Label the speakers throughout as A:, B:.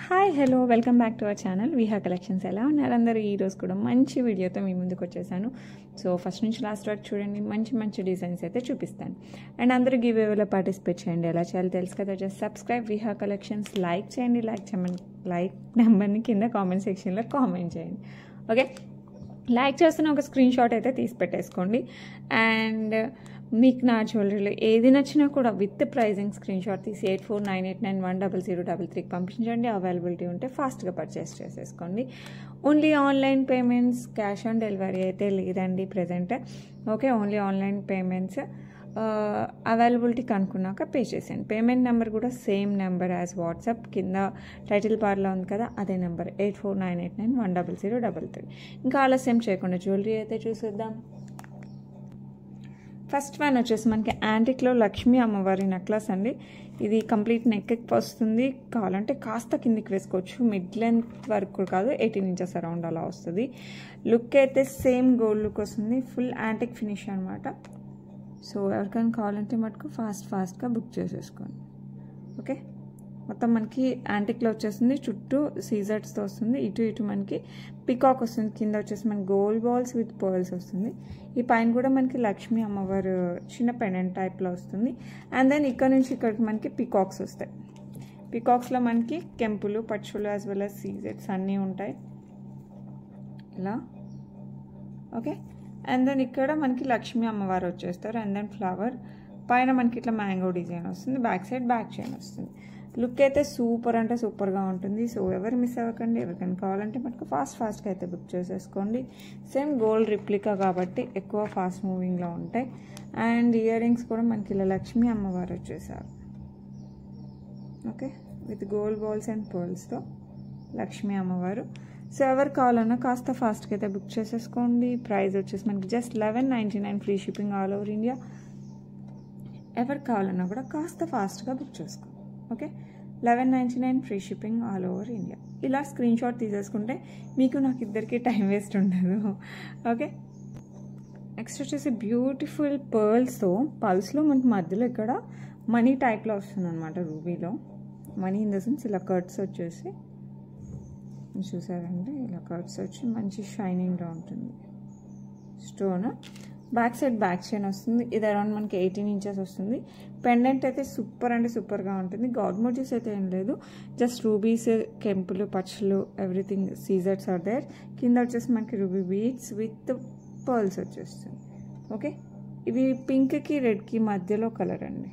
A: Hi hello welcome back to our channel Viha collections. ఎలా ఉన్నారు అందరూ? ఈరోజు కూడా మంచి వీడియోతో మీ ముందుకు వచ్చేసాను. సో ఫస్ట్ నుంచి లాస్ట్ వరకు చూడండి, మంచి మంచి డిజైన్స్ అయితే చూపిస్తాను. అండ్ అందరూ గివ్ అవేలో పార్టిసిపేట్ చేయండి. ఎలా చేయాలో తెలుసు కదా, just subscribe Viha collections, like చేయండి. లైక్ నెంబర్ని కింద కామెంట్ సెక్షన్లో కామెంట్ చేయండి. ఓకే, లైక్ చేస్తున్న ఒక స్క్రీన్ షాట్ అయితే తీసి పెట్టేసుకోండి. అండ్ మీకు నా జ్యువెలరీలో ఏది నచ్చినా కూడా విత్ ప్రైజింగ్ స్క్రీన్ షాట్ తీసి 8498910033కి పంపించండి. అవైలబిలిటీ ఉంటే ఫాస్ట్గా పర్చేస్ చేసేసుకోండి. Only online payments, cash on delivery అయితే లేదండి present. Okay, only online payments. Availability కనుక్కున్నాక పే చేసేయండి. పేమెంట్ నెంబర్ కూడా సేమ్ నెంబర్ యాజ్ వాట్సాప్, కింద టైటిల్ బార్లో ఉంది కదా అదే నెంబర్ 8498910033. ఇంకా ఆలస్యం చేయకుండా జ్యువెలరీ అయితే చూసేద్దాం. ఫస్ట్ వన్ వచ్చేసి మనకి యాంటిక్లో లక్ష్మీ అమ్మవారి నెక్లెస్ అండి. ఇది కంప్లీట్ నెక్ వస్తుంది. కావాలంటే కాస్త కిందికి వేసుకోవచ్చు, మిడ్ లెంత్ వరకు కాదు, 18 ఇంచెస్ అరౌండ్ అలా వస్తుంది. లుక్ అయితే సేమ్ గోల్డ్ లుక్ వస్తుంది. ఫుల్ యాంటిక్ ఫినిష్ అనమాట. సో ఎవరికైనా కావాలంటే మటుకు ఫాస్ట్గా బుక్ చేసేసుకోండి. ఓకే, మొత్తం మనకి యాంటిక్లో వచ్చేస్తుంది. చుట్టూ సీజర్స్తో వస్తుంది. ఇటు మనకి పికాక్ వస్తుంది. కింద వచ్చేసి మనకి గోల్డ్ బాల్స్ విత్ పర్ల్స్ వస్తుంది. ఈ పైన కూడా మనకి లక్ష్మీ అమ్మవారు చిన్న పెండెంట్ టైప్లో వస్తుంది. అండ్ దెన్ ఇక్కడ నుంచి ఇక్కడికి మనకి పికాక్స్ వస్తాయి. పికాక్స్లో మనకి కెంపులు, పచ్చులు యాజ్ వెల్ యాజ్ సీజర్స్ అన్నీ ఉంటాయి ఇలా. ఓకే, అండ్ దెన్ ఇక్కడ మనకి లక్ష్మీ అమ్మవారు వచ్చేస్తారు. అండ్ దెన్ ఫ్లవర్ పైన మనకి ఇట్లా మ్యాంగో డిజైన్ వస్తుంది. బ్యాక్ సైడ్ బ్యాక్ చైన్ వస్తుంది. లుక్ అయితే సూపర్ అంటే సూపర్గా ఉంటుంది. సో ఎవరు మిస్ అవ్వకండి. ఎవరికైనా కావాలంటే మనకు ఫాస్ట్గా అయితే బుక్ చేసేసుకోండి. సేమ్ గోల్డ్ రిప్లికా కాబట్టి ఎక్కువ ఫాస్ట్ మూవింగ్లో ఉంటాయి. అండ్ ఇయర్ రింగ్స్ కూడా మనకి ఇలా లక్ష్మీ అమ్మవారు వచ్చేసారు. Okay, with gold balls and పర్ల్స్తో లక్ష్మీ అమ్మవారు. సో ఎవరు కావాలన్నా కాస్త ఫాస్ట్గా అయితే బుక్ చేసేసుకోండి. ప్రైస్ వచ్చేసి మనకి just 1199, free shipping all over India. ఎవరు కావాలన్నా కూడా కాస్త ఫాస్ట్గా బుక్ చేసుకోండి. Okay, 1199, free shipping all over India. ఇలా స్క్రీన్ షాట్ తీసేసుకుంటే మీకు నాకు ఇద్దరికి టైం వేస్ట్ ఉండదు. ఓకే, నెక్స్ట్ వచ్చేసి బ్యూటిఫుల్ పర్ల్స్తో, పల్స్లో మనకి మధ్యలో ఇక్కడ మనీ టైప్లో వస్తుంది అనమాట. రూబీలో మనీ ఇన్ ద సెన్స్ ఇలా కట్స్ వచ్చేసి చూసారంటే ఇలా కట్స్ వచ్చి మంచి షైనింగ్గా ఉంటుంది stone. Back side back chain వస్తుంది. ఇది అరౌండ్ మనకి 18 ఇంచెస్ వస్తుంది. పెండెంట్ అయితే సూపర్ అంటే సూపర్గా ఉంటుంది. గాడ్ మోటివ్స్ అయితే ఏం లేదు, జస్ట్ రూబీస్, కెంపులు, పచ్చులు, ఎవ్రీథింగ్ సీజర్స్ ఆర్ దేర్. కింద వచ్చేసి మనకి రూబీ బీడ్స్ విత్ పర్ల్స్ వచ్చేస్తుంది. ఓకే, ఇవి పింక్కి రెడ్కి మధ్యలో కలర్ అండి.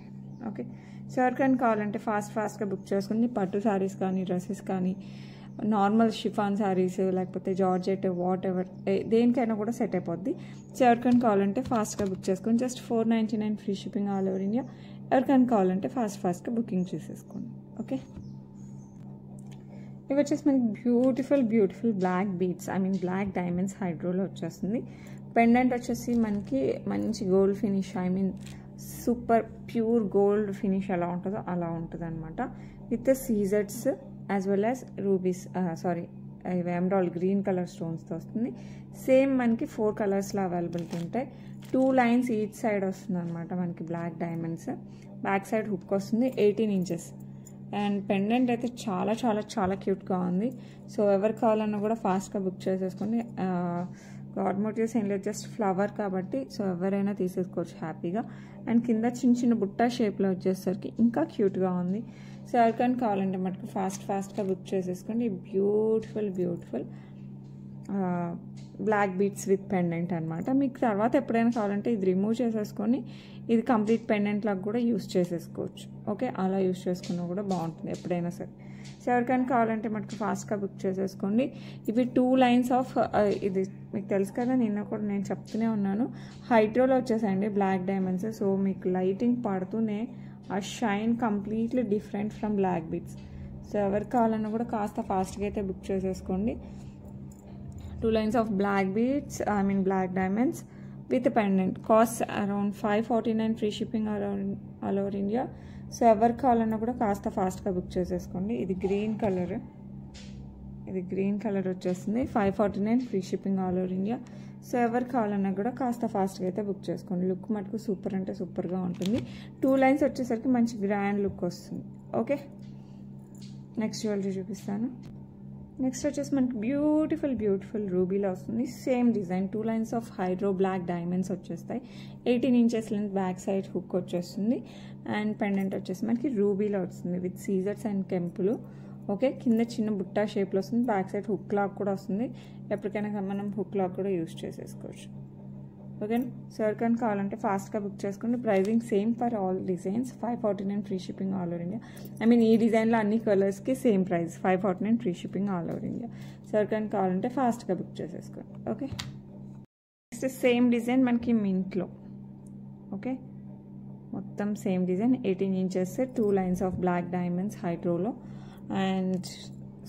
A: ఓకే, సో ఎవరికైనా కావాలంటే ఫాస్ట్గా బుక్ చేసుకుని పట్టు శారీస్ కానీ, డ్రెస్సెస్ కానీ, నార్మల్ షిఫాన్ శారీస్, లేకపోతే జార్జెట్, వాట్ ఎవర్ దేనికైనా కూడా సెట్ అయిపోద్ది. సో ఎవరికైనా కావాలంటే ఫాస్ట్గా బుక్ చేసుకొని just 499, free shipping all over India. ఎవరికైనా కావాలంటే ఫాస్ట్గా బుకింగ్ చేసేసుకోండి. ఓకే, ఇవి వచ్చేసి మనకి beautiful black beads, black diamonds హైడ్రోలో వచ్చేస్తుంది. పెండెంట్ వచ్చేసి మనకి మంచి gold finish, super pure gold finish ఎలా ఉంటుందో అలా ఉంటుంది అనమాట. విత్ సీజర్స్ as well as rubies, emerald green colour స్టోన్స్తో వస్తుంది. సేమ్ మనకి 4 కలర్స్లో అవైలబిలిటీ ఉంటాయి. 2 లైన్స్ ఈచ్ సైడ్ వస్తుంది అనమాట మనకి black diamonds. Back side hook వస్తుంది, 18 ఇంచెస్. అండ్ పెండెంట్ అయితే చాలా చాలా చాలా క్యూట్గా ఉంది. సో ఎవరు కావాలన్నా కూడా ఫాస్ట్గా బుక్ చేసేసుకోండి. గాడ్ మోటివ్స్ ఏం లేదు, జస్ట్ ఫ్లవర్ కాబట్టి సో ఎవరైనా తీసేసుకోవచ్చు హ్యాపీగా. అండ్ కింద చిన్న బుట్ట షేప్లో వచ్చేసరికి ఇంకా క్యూట్గా ఉంది. సో ఎవరికైనా కావాలంటే మటుకు ఫాస్ట్గా బుక్ చేసేసుకోండి. Beautiful black beads with pendant అనమాట. మీకు తర్వాత ఎప్పుడైనా కావాలంటే ఇది రిమూవ్ చేసేసుకొని ఇది కంప్లీట్ పెండెంట్ లాగా కూడా యూస్ చేసేసుకోవచ్చు. ఓకే, అలా యూస్ చేసుకున్నా కూడా బాగుంటుంది ఎప్పుడైనా సరే. సో ఎవరికైనా కావాలంటే మటుకు ఫాస్ట్గా బుక్ చేసేసుకోండి. ఇవి 2 లైన్స్ ఆఫ్ ఇది మీకు తెలుసు కదా, నిన్న కూడా నేను చెప్తూనే ఉన్నాను, హైడ్రోలో వచ్చేసాయండి బ్లాక్ డైమండ్స్. సో మీకు లైటింగ్ పడుతూనే ఆ shine completely different from black beads. So ఎవరికి కావాలన్నా కూడా కాస్త ఫాస్ట్గా అయితే బుక్ చేసేసుకోండి. 2 lines of black beads, black diamonds with pendant. Cost around 549, free shipping all over India. So ఎవరికి కావాలన్నా కూడా కాస్త ఫాస్ట్గా బుక్ చేసేసుకోండి. ఇది గ్రీన్ కలర్ వచ్చేస్తుంది. 549, free shipping all over India. So ఎవరు కావాలన్నా కూడా కాస్త ఫాస్ట్గా అయితే బుక్ చేసుకోండి. లుక్ మటుకు సూపర్ అంటే సూపర్గా ఉంటుంది. 2 లైన్స్ వచ్చేసరికి మంచి గ్రాండ్ లుక్ వస్తుంది. ఓకే, నెక్స్ట్ జ్యువెలరీ చూపిస్తాను. నెక్స్ట్ వచ్చేసి మనకి బ్యూటిఫుల్ రూబీలో వస్తుంది. Same design 2 lines of hydro black diamonds వచ్చేస్తాయి. 18 inches length back side hook వచ్చేస్తుంది. అండ్ పెండెంట్ వచ్చేసి మనకి రూబీలో వస్తుంది విత్ సీజర్స్ అండ్ కెంపులు. ఓకే, కింద చిన్న బుట్టా షేప్లో వస్తుంది. బ్యాక్ సైడ్ హుక్ లాక్ కూడా వస్తుంది. ఎప్పటికైనా మనం హుక్ లాక్ కూడా యూజ్ చేసేసుకోవచ్చు. ఓకే, సో ఎవరికైనా కావాలంటే ఫాస్ట్గా బుక్ చేసుకోండి. Pricing same for all designs. 549 free shipping all over India. ఈ డిజైన్లో అన్ని కలర్స్కి same price 549 free shipping all over India. So ఎవరికైనా కావాలంటే ఫాస్ట్గా బుక్ చేసేసుకోండి. ఓకే, నెక్స్ట్ సేమ్ డిజైన్ మనకి మింట్లో. ఓకే, మొత్తం same design 18 inches 2 lines of black diamonds హైడ్రోలో and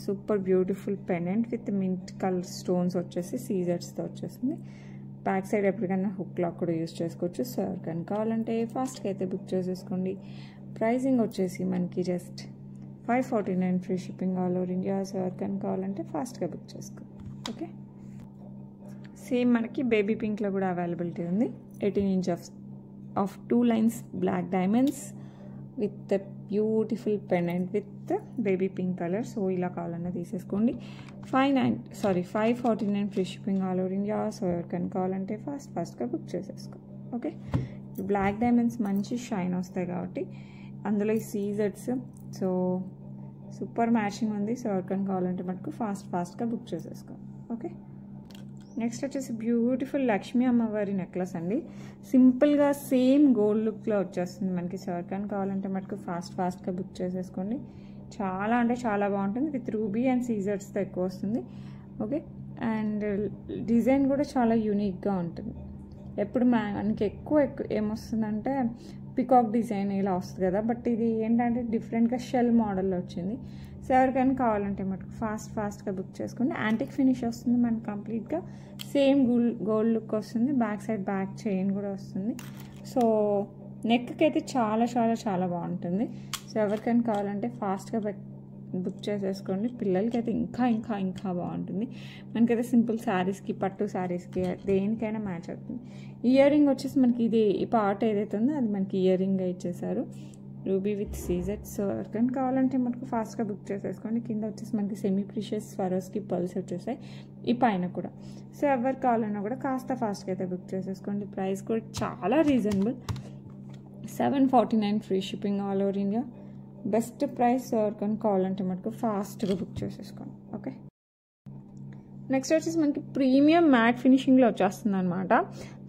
A: super beautiful pendant with mint colour stones వచ్చేసి సీజర్స్తో వచ్చేసింది. బ్యాక్ సైడ్ ఎప్పటికైనా హుక్ లాక్ కూడా యూజ్ చేసుకోవచ్చు. సో ఎవరికైనా కావాలంటే ఫాస్ట్గా అయితే బుక్ చేసేసుకోండి. ప్రైజింగ్ వచ్చేసి మనకి just 549 free shipping all over India. So ఎవరికైనా కావాలంటే ఫాస్ట్గా బుక్ చేసుకోండి. ఓకే, సేమ్ మనకి బేబీ పింక్లో కూడా అవైలబిలిటీ ఉంది. 18 inches of 2 lines black diamonds with beautiful pendant with baby pink colour. So ఇలా కావాలన్నా తీసేసుకోండి. 549 free shipping all over India. So ఎవరికైనా కావాలంటే ఫాస్ట్గా బుక్ చేసేసుకో. ఓకే, బ్లాక్ డైమండ్స్ మంచి షైన్ వస్తాయి కాబట్టి అందులో ఈ సీజర్స్ సో సూపర్ మ్యాచింగ్ ఉంది. సో ఎవరికైనా కావాలంటే మటుకు ఫాస్ట్గా బుక్ చేసేసుకో. ఓకే, నెక్స్ట్ వచ్చేసి బ్యూటిఫుల్ లక్ష్మీ అమ్మవారి నెక్లెస్ అండి. సింపుల్గా సేమ్ గోల్డ్ లుక్లో వచ్చేస్తుంది మనకి. సో ఎవరికైనా కావాలంటే మటుకు ఫాస్ట్గా బుక్ చేసేసుకోండి. చాలా అంటే చాలా బాగుంటుంది. విత్ రూబీ అండ్ సీజర్స్తో ఎక్కువ వస్తుంది. ఓకే, అండ్ డిజైన్ కూడా చాలా యూనిక్గా ఉంటుంది. ఎప్పుడు మనకి ఎక్కువ ఏమొస్తుందంటే పికాక్ డిజైన్ ఇలా వస్తుంది కదా, బట్ ఇది ఏంటంటే డిఫరెంట్గా షెల్ మోడల్లో వచ్చింది. సో ఎవరికైనా కావాలంటే మటుకు ఫాస్ట్గా బుక్ చేసుకోండి. యాంటిక్ ఫినిష్ వస్తుంది మనకి కంప్లీట్గా. సేమ్ గోల్డ్ లుక్ వస్తుంది. బ్యాక్ సైడ్ బ్యాక్ చైన్ కూడా వస్తుంది. సో నెక్కి అయితే చాలా బాగుంటుంది. సో ఎవరికైనా కావాలంటే ఫాస్ట్గా బుక్ చేసేసుకోండి. పిల్లలకి అయితే ఇంకా బాగుంటుంది. మనకైతే సింపుల్ శారీస్కి పట్టు శారీస్కి దేనికైనా మ్యాచ్ అవుతుంది. ఇయర్ రింగ్ వచ్చేసి మనకి ఈ పార్ట్ ఏదైతే ఉందో అది మనకి ఇయర్ రింగ్గా ఇచ్చేసారు. Ruby with Caesar. సో ఎవరికైనా కావాలంటే మనకు ఫాస్ట్గా బుక్ చేసేసుకోండి. కింద వచ్చేసి మనకి సెమీ ప్రీషియస్ స్వరోస్కి పర్ల్స్ వచ్చేసాయి ఈ పైన కూడా. సో ఎవరికి కావాలన్నా కూడా కాస్త ఫాస్ట్గా అయితే బుక్ చేసేసుకోండి. ప్రైస్ కూడా చాలా reasonable. 749 free shipping all over India. Best price. ఎవరికైనా కావాలంటే మటుకు ఫాస్ట్గా బుక్ చేసేసుకోండి. ఓకే, నెక్స్ట్ వచ్చేసి మనకి ప్రీమియం మ్యాట్ ఫినిషింగ్లో వచ్చేస్తుంది అనమాట.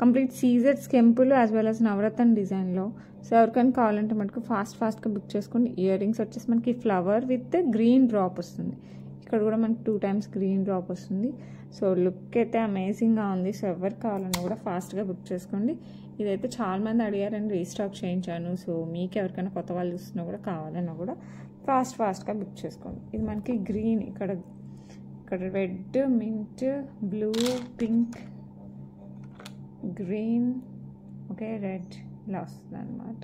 A: కంప్లీట్ సీజర్స్ కెంపులు యాజ్ వెల్ యాజ్ నవరత్న డిజైన్లో. సో ఎవరికైనా కావాలంటే మనకు ఫాస్ట్గా బుక్ చేసుకోండి. ఇయర్ రింగ్స్ వచ్చేసి మనకి ఫ్లవర్ విత్ గ్రీన్ డ్రాప్ వస్తుంది. ఇక్కడ కూడా మనకి 2 times గ్రీన్ డ్రాప్ వస్తుంది. సో లుక్ అయితే అమేజింగ్గా ఉంది. సో ఎవరికి కావాలన్నా కూడా ఫాస్ట్గా బుక్ చేసుకోండి. ఇదైతే చాలామంది అడిగారండి, రీస్టాక్ చేయించాను. సో మీకు ఎవరికైనా కొత్త వాళ్ళు చూస్తున్నా కూడా కావాలన్నా కూడా ఫాస్ట్గా బుక్ చేసుకోండి. ఇది మనకి గ్రీన్, ఇక్కడ red, mint, blue, pink, green, okay red ఇలా వస్తుంది అనమాట.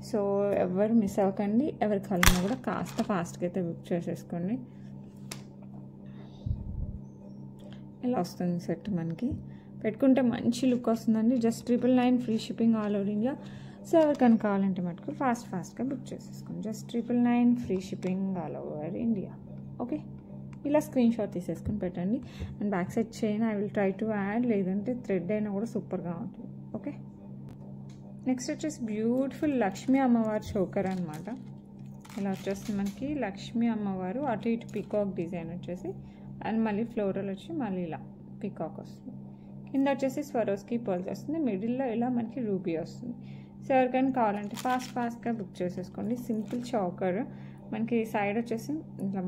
A: సో ఎవరు మిస్ అవ్వకండి. ఎవరికి కావాలన్నా కూడా కాస్త ఫాస్ట్గా అయితే బుక్ చేసేసుకోండి. ఇలా వస్తుంది సెట్ మనకి. పెట్టుకుంటే మంచి లుక్ వస్తుందండి. Just 999 free shipping all over India. So ఎవరికైనా కావాలంటే మటుకు ఫాస్ట్గా బుక్ చేసేసుకోండి. Just 999 free shipping all over India. Okay, ఇలా స్క్రీన్ షాట్ తీసేసుకొని పెట్టండి. And back side chain I will try to add, లేదంటే థ్రెడ్ అయినా కూడా సూపర్గా ఉంటుంది. ఓకే, నెక్స్ట్ వచ్చేసి బ్యూటిఫుల్ లక్ష్మీ అమ్మవారి చోకర్ అనమాట. ఇలా వచ్చేస్తుంది మనకి లక్ష్మీ అమ్మవారు. అటు ఇటు పికాక్ డిజైన్ వచ్చేసి అండ్ మళ్ళీ ఫ్లోరల్ వచ్చి మళ్ళీ ఇలా పికాక్ వస్తుంది. కింద వచ్చేసి స్వరోస్కి పర్ల్స్ వస్తుంది. మిడిల్లో ఇలా మనకి రూబీ వస్తుంది. సో ఎవరికైనా కావాలంటే ఫాస్ట్గా బుక్ చేసేసుకోండి. సింపుల్ చోకర్ మనకి సైడ్ వచ్చేసి ఇట్లా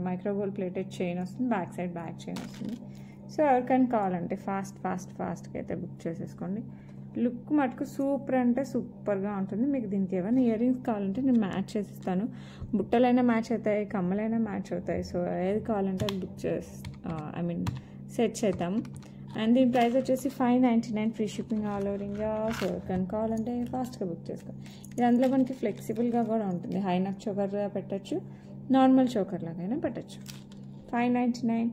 A: మైక్రోగోల్డ్ ప్లేటెడ్ చైన్ వస్తుంది. బ్యాక్ సైడ్ బ్యాక్ చైన్ వస్తుంది. సో ఎవరికైనా కావాలంటే ఫాస్ట్గా అయితే బుక్ చేసేసుకోండి. లుక్ మటుకు సూపర్ అంటే సూపర్గా ఉంటుంది. మీకు దీనికి ఏమైనా ఇయర్ రింగ్స్ కావాలంటే నేను మ్యాచ్ చేసిస్తాను. బుట్టలైనా మ్యాచ్ అవుతాయి, కమ్మలైనా మ్యాచ్ అవుతాయి. సో ఏది కావాలంటే అది బుక్ సెట్ చేద్దాము. అండ్ దీని ప్రైస్ వచ్చేసి 599 free shipping all over India. So కనుక కావాలంటే ఫాస్ట్గా బుక్ చేసుకోండి. ఇది అందులో మనకి ఫ్లెక్సిబుల్గా కూడా ఉంటుంది. హై నెక్ చోకర్గా పెట్టచ్చు, నార్మల్ చోకర్ లాగైనా పెట్టచ్చు. 599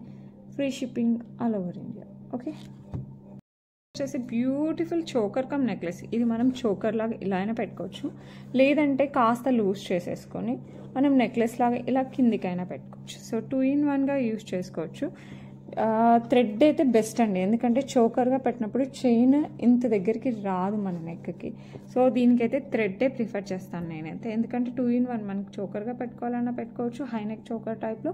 A: free shipping all over India. Okay, వచ్చేసి బ్యూటిఫుల్ చోకర్ కమ్ నెక్లెస్. ఇది మనం చోకర్ లాగా ఇలా అయినా పెట్టుకోవచ్చు, లేదంటే కాస్త లూజ్ చేసేసుకొని మనం నెక్లెస్ లాగా ఇలా కిందికైనా పెట్టుకోవచ్చు. సో 2 in 1గా యూజ్ చేసుకోవచ్చు. థ్రెడ్ అయితే బెస్ట్ అండి, ఎందుకంటే చోకర్గా పెట్టినప్పుడు చైన్ ఇంత దగ్గరికి రాదు మన నెక్కి. సో దీనికైతే థ్రెడ్డే ప్రిఫర్ చేస్తాను నేనైతే, ఎందుకంటే 2 in 1 మనకి చోకర్గా పెట్టుకోవాలన్నా పెట్టుకోవచ్చు, హై నెక్ చోకర్ టైప్లో,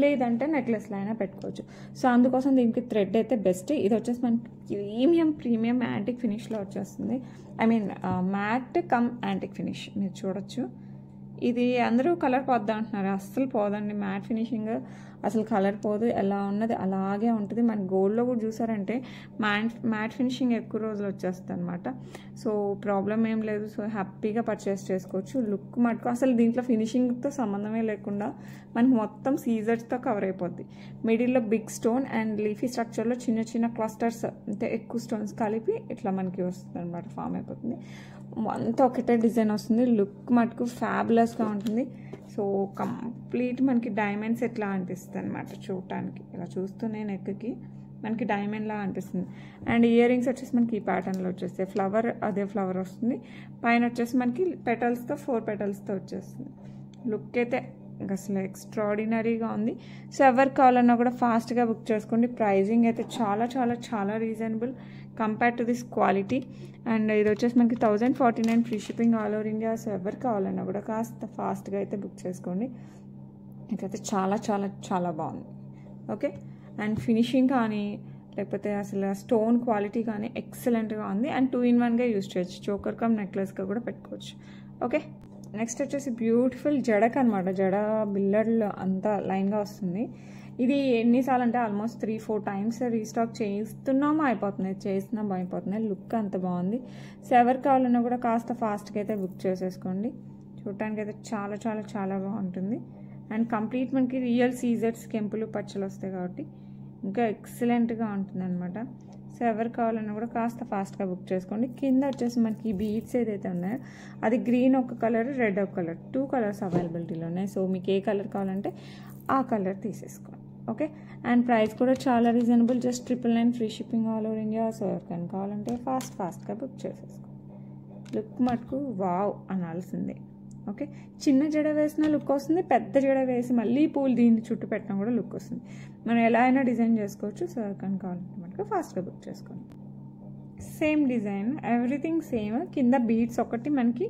A: లేదంటే నెక్లెస్లో అయినా పెట్టుకోవచ్చు. సో అందుకోసం దీనికి థ్రెడ్ అయితే బెస్ట్. ఇది వచ్చేసి మనకి ప్రీమియం యాంటిక్ ఫినిష్లో వచ్చేస్తుంది. I mean matte cum antique finish మీరు చూడొచ్చు. ఇది అందరూ కలర్ పోద్దా అంటున్నారు, అస్సలు పోదండి. మ్యాట్ ఫినిషింగ్ అసలు కలర్ పోదు, ఎలా ఉన్నది అలాగే ఉంటుంది. మన గోల్డ్లో కూడా చూసారంటే మ్యాట్ ఫినిషింగ్ ఎక్కువ రోజులు వచ్చేస్తుంది అనమాట. సో ప్రాబ్లం ఏం లేదు. సో హ్యాపీగా పర్చేస్ చేసుకోవచ్చు. లుక్ మటుకు అసలు దీంట్లో ఫినిషింగ్తో సంబంధమే లేకుండా మనకి మొత్తం సీజర్స్తో కవర్ అయిపోద్ది. మిడిల్లో బిగ్ స్టోన్ అండ్ లీఫీ స్ట్రక్చర్లో చిన్న చిన్న క్లస్టర్స్ అంటే ఎక్కువ స్టోన్స్ కలిపి ఇట్లా మనకి వస్తుంది అనమాట, ఫామ్ అయిపోతుంది. అంతా ఒకటే డిజైన్ వస్తుంది. లుక్ మటుకు ఫ్యాబులస్గా ఉంటుంది. సో కంప్లీట్ మనకి డైమండ్స్ ఎట్లా అనిపిస్తుంది అనమాట చూడటానికి. ఇలా చూస్తూనే నెక్కి మనకి డైమండ్లా అనిపిస్తుంది. అండ్ ఇయర్ రింగ్స్ వచ్చేసి మనకి ఈ ప్యాటర్న్లో వచ్చేస్తాయి. ఫ్లవర్ అదే ఫ్లవర్ వస్తుంది, పైన వచ్చేసి మనకి పెటల్స్తో 4 petals వచ్చేస్తుంది. లుక్ అయితే అసలు ఎక్స్ట్రాడినరీగా ఉంది. సో ఎవరికి కావాలన్నా కూడా ఫాస్ట్గా బుక్ చేసుకోండి. ప్రైజింగ్ అయితే చాలా చాలా చాలా reasonable compare to this quality. And ఇది వచ్చేసి మనకి 1049 free shipping all over India. So ఎవరికి కావాలన్నా కూడా కాస్త ఫాస్ట్గా అయితే బుక్ చేసుకోండి. ఇదైతే చాలా చాలా చాలా బాగుంది. ఓకే, అండ్ ఫినిషింగ్ కానీ లేకపోతే అసలు స్టోన్ క్వాలిటీ కానీ ఎక్సలెంట్గా ఉంది. అండ్ 2 in 1గా యూజ్ చేయొచ్చు, చోకర్ కమ్ నెక్లెస్గా కూడా పెట్టుకోవచ్చు. ఓకే, నెక్స్ట్ వచ్చేసి బ్యూటిఫుల్ జడక్ అనమాట. జడ బిల్లర్లు అంతా లైన్గా వస్తుంది. ఇది ఎన్నిసార్లు అంటే ఆల్మోస్ట్ 3-4 times రీస్టాక్ చేస్తున్నామో అయిపోతున్నాయి, చేస్తున్నాం అయిపోతున్నాయి. లుక్ అంత బాగుంది. సో ఎవరికి కావాలన్నా కూడా కాస్త ఫాస్ట్గా అయితే బుక్ చేసేసుకోండి. చూడటానికి అయితే చాలా చాలా చాలా బాగుంటుంది. అండ్ కంప్లీట్ మనకి రియల్ సీజర్స్ కెంపులు పచ్చలు వస్తాయి కాబట్టి ఇంకా ఎక్సలెంట్గా ఉంటుంది అనమాట. సో ఎవరు కావాలన్నా కూడా కాస్త ఫాస్ట్గా బుక్ చేసుకోండి. కింద వచ్చేసి మనకి ఈ బీడ్స్ ఏదైతే ఉన్నాయో అది గ్రీన్ ఒక కలర్, రెడ్ ఒక కలర్, 2 colors అవైలబిలిటీలో ఉన్నాయి. సో మీకు ఏ కలర్ కావాలంటే ఆ కలర్ తీసేసుకోండి. ఓకే, అండ్ ప్రైస్ కూడా చాలా reasonable, just 999 free shipping all over India. So ఎవరికైనా కావాలంటే ఫాస్ట్గా బుక్ చేసేసుకోండి. లుక్ మటుకు వావ్ అనాల్సిందే. ఓకే, చిన్న జడ వేసిన లుక్ వస్తుంది, పెద్ద జడ వేసి మళ్ళీ పూలు దీన్ని చుట్టూ పెట్టినా కూడా లుక్ వస్తుంది. మనం ఎలా అయినా డిజైన్ చేసుకోవచ్చు. సో ఎవరికైనా కావాలంటే మనకు ఫాస్ట్గా బుక్ చేసుకోండి. Same design, everything same. కింద బీడ్స్ ఒకటి మనకి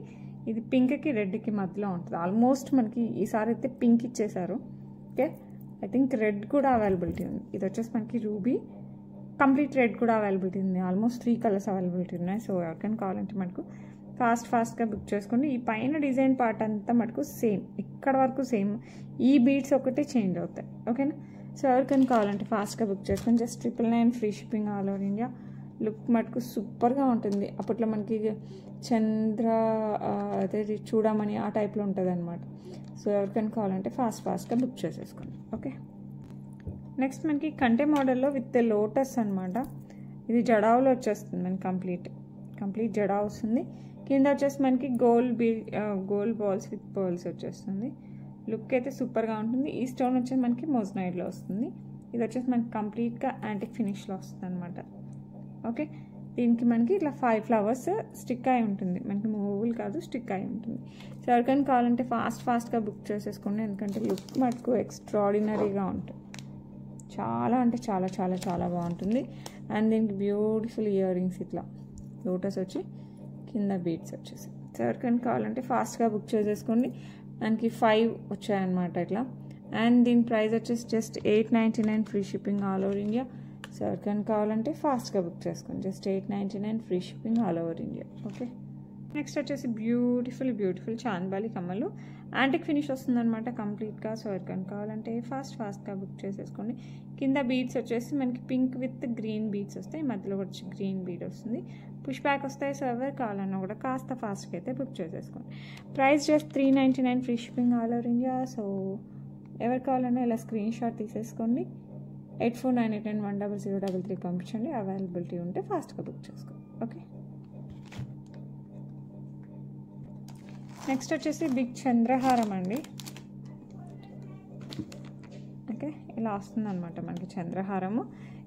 A: ఇది పింక్కి రెడ్కి మధ్యలో ఉంటుంది. ఆల్మోస్ట్ మనకి ఈసారి అయితే పింక్ ఇచ్చేసారు. ఓకే, ఐ థింక్ రెడ్ కూడా అవైలబిలిటీ ఉంది. ఇది వచ్చేసి మనకి రూబీ, కంప్లీట్ రెడ్ కూడా అవైలబిలిటీ ఉంది. ఆల్మోస్ట్ 3 colors అవైలబిలిటీ ఉన్నాయి. సో ఎవరికైనా కావాలంటే మనకు ఫాస్ట్గా బుక్ చేసుకోండి. ఈ పైన డిజైన్ పార్ట్ అంతా మటుకు సేమ్, ఇక్కడ వరకు సేమ్. ఈ బీడ్స్ ఒకటే చేంజ్ అవుతాయి. ఓకేనా, సో ఎవరికైనా కావాలంటే ఫాస్ట్గా బుక్ చేసుకొని just 999 free shipping all over India. Look మటుకు సూపర్గా ఉంటుంది. అప్పట్లో మనకి చంద్ర అదే చూడమని ఆ టైప్లో ఉంటుంది అనమాట. సో ఎవరికైనా కావాలంటే ఫాస్ట్గా బుక్ చేసేసుకోండి. ఓకే, నెక్స్ట్ మనకి కంటే మోడల్లో విత్ లోటస్ అనమాట. ఇది జడావులో వచ్చేస్తుంది మనకి కంప్లీట్ జడా వస్తుంది. కింద వచ్చేసి మనకి గోల్డ్ బాల్స్ విత్ పర్ల్స్ వచ్చేస్తుంది. లుక్ అయితే సూపర్గా ఉంటుంది. ఈ స్టోన్ వచ్చేసి మనకి మోజనైడ్లో వస్తుంది. ఇది వచ్చేసి మనకి కంప్లీట్గా యాంటిక్ ఫినిష్లో వస్తుంది అనమాట. ఓకే, దీనికి మనకి ఇట్లా 5 flowers స్టిక్ అయి ఉంటుంది. మనకి మూవబుల్ కాదు, స్టిక్ అయి ఉంటుంది. సో ఎవరికైనా కావాలంటే ఫాస్ట్గా బుక్ చేసేసుకోండి, ఎందుకంటే లుక్ మటుకు ఎక్స్ట్రాడినరీగా ఉంటుంది. చాలా అంటే చాలా చాలా చాలా బాగుంటుంది. అండ్ దీనికి బ్యూటిఫుల్ ఇయర్ రింగ్స్ ఇట్లా లోటస్ వచ్చి కింద బీడ్స్ వచ్చేసి. సో ఎవరికైనా కావాలంటే ఫాస్ట్గా బుక్ చేసేసుకోండి. మనకి 5 వచ్చాయన్నమాట ఇట్లా. అండ్ దీని ప్రైస్ వచ్చేసి just 899 free shipping all over India. So ఎవరికైనా కావాలంటే ఫాస్ట్గా బుక్ చేసుకోండి, just 899 free shipping all over India. Okay, next వచ్చేసి బ్యూటిఫుల్ చాంద్బాలి కమ్మలు. యాంటిక్ ఫినిష్ వస్తుందన్నమాట కంప్లీట్గా. సో ఎవరికైనా కావాలంటే ఫాస్ట్గా బుక్ చేసేసుకోండి. కింద బీడ్స్ వచ్చేసి మనకి పింక్ విత్ గ్రీన్ బీడ్స్ వస్తాయి, మధ్యలో వచ్చి గ్రీన్ బీడ్ వస్తుంది, పుష్ బ్యాక్ వస్తాయి. సో ఎవరు కావాలన్నా కూడా కాస్త ఫాస్ట్గా అయితే బుక్ చేసేసుకోండి. Price just 399 free shipping all over India. So ఎవరు కావాలన్నా ఇలా స్క్రీన్ షాట్ తీసేసుకోండి. 8498910033 పంపించండి. అవైలబిలిటీ ఉంటే ఫాస్ట్గా బుక్ చేసుకోండి. ఓకే, నెక్స్ట్ వచ్చేసి బిగ్ చంద్రహారం అండి. ఓకే, ఇలా వస్తుందన్నమాట మనకి చంద్రహారము.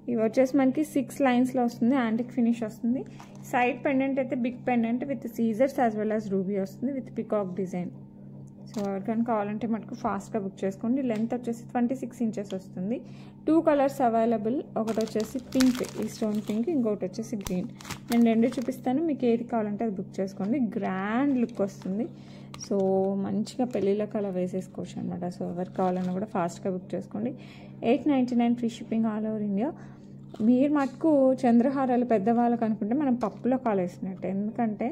A: ఇవి వచ్చేసి మనకి 6 లైన్స్లో వస్తుంది, యాంటిక్ ఫినిష్ వస్తుంది. సైడ్ పెండెంట్ అయితే బిగ్ పెండెంట్ విత్ సీజర్స్ యాజ్ వెల్ యాజ్ రూబీ వస్తుంది విత్ పికాక్ డిజైన్. సో ఎవరికైనా కావాలంటే మటుకు ఫాస్ట్గా బుక్ చేసుకోండి. లెంత్ వచ్చేసి 26 ఇంచెస్ వస్తుంది. 2 కలర్స్ అవైలబుల్. ఒకటి వచ్చేసి పింక్, ఈ స్టోన్ పింక్, ఇంకొకటి వచ్చేసి గ్రీన్. నేను 2 చూపిస్తాను, మీకు ఏది కావాలంటే అది బుక్ చేసుకోండి. గ్రాండ్ లుక్ వస్తుంది. సో మంచిగా పెళ్ళిళ్ళకి అలా వేసేసుకోవచ్చు అనమాట. సో ఎవరికి కావాలన్నా కూడా ఫాస్ట్గా బుక్ చేసుకోండి. 899 free shipping all over India. మీరు మటుకు చంద్రహారాలు పెద్దవాళ్ళకి అనుకుంటే మనం పప్పులో కాలేసినట్టు. ఎందుకంటే